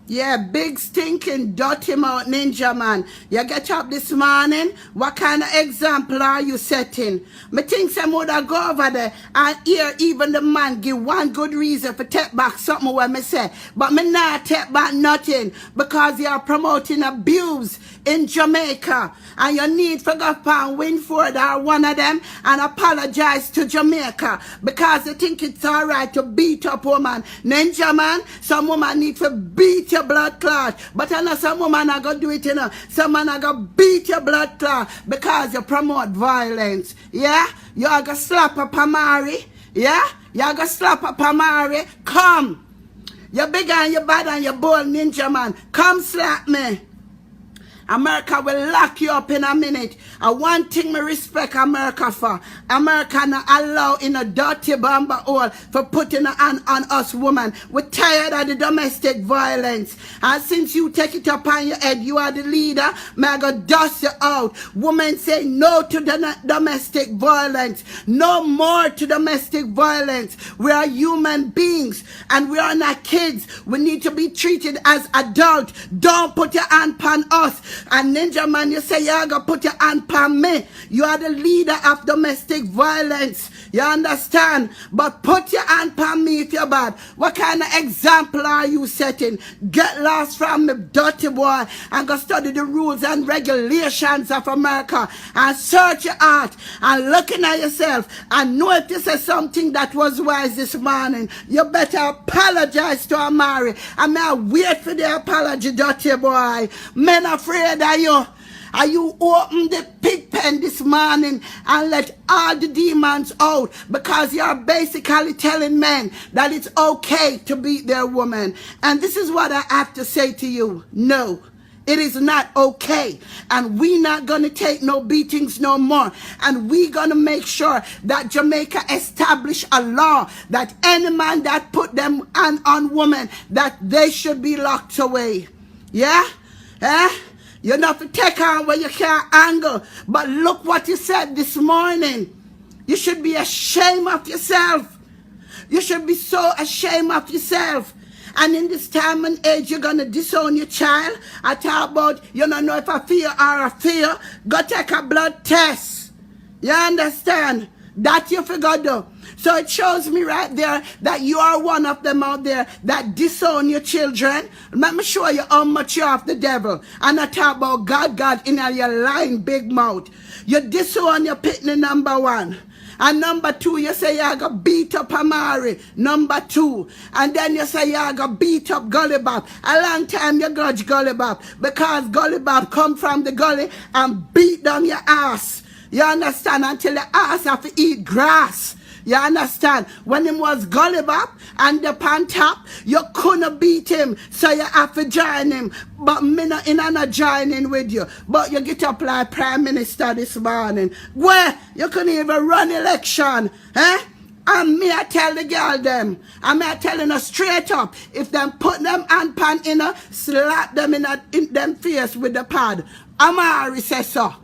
Yeah, big stinking dirty mouth ninja man. You get up this morning, what kind of example are you setting? Me think some would go over there and hear even the man give one good reason for take back something what me say. But me not take back nothing because you are promoting abuse in Jamaica. And you need to go and Winford or one of them and apologize to Jamaica because they think it's alright to beat up woman. Ninja man, some woman need to beat your blood clot. But I know some woman are going to do it, you know. Some man are going to beat your blood clot because you promote violence. Yeah? You are going to slap up Amari. Yeah? You are going to slap up Amari. Come. You're big and you're bad and you're bold, ninja man. Come slap me. America will lock you up in a minute. And one thing me respect America for. America not allow in a dirty bomber hole for putting a hand on us women. We're tired of the domestic violence. And since you take it upon your head, you are the leader, may I go dust you out. Women say no to the domestic violence. No more to domestic violence. We are human beings and we are not kids. We need to be treated as adults. Don't put your hand on us. And ninja man, you say you're going to put your hand on me. You are the leader of domestic violence. You understand? But put your hand on me if you're bad. What kind of example are you setting? Get lost from the dirty boy and go study the rules and regulations of America and search your heart and looking at yourself and know if you say something that was wise this morning. You better apologize to Amari. I may wait for the apology, dirty boy. Men afraid of you. Are you open the pig pen this morning and let all the demons out because you're basically telling men that it's okay to beat their woman. And this is what I have to say to you. No, it is not okay. And we're not going to take no beatings no more. And we're going to make sure that Jamaica establish a law that any man that put them on women, that they should be locked away. Yeah? Eh? You're not to take on where you can't angle. But look what you said this morning. You should be ashamed of yourself. You should be so ashamed of yourself. And in this time and age, you're going to disown your child. I talk about, you don't know if I fear or a fear. Go take a blood test. You understand? That you forgot though. So it shows me right there that you are one of them out there that disown your children. Let me show you how much you're of the devil. And I talk about God in your lying big mouth. You disown your pitney number one. And number two, you say you're going to beat up Amari. Number two. And then you say you're going to beat up Gully Bob. A long time you grudge Gully Bob. Because Gully Bob come from the gully and beat down your ass. You understand? Until the ass have to eat grass. You understand? When him was Gully Bob and the pan top, you couldn't beat him. So you have to join him. But me not joining with you. But you get up like Prime Minister this morning. Where you couldn't even run election. Eh? And me I tell the girl them. And me I telling her straight up. If them put them hand pan in her, slap them in them face with the pad. Amari says so.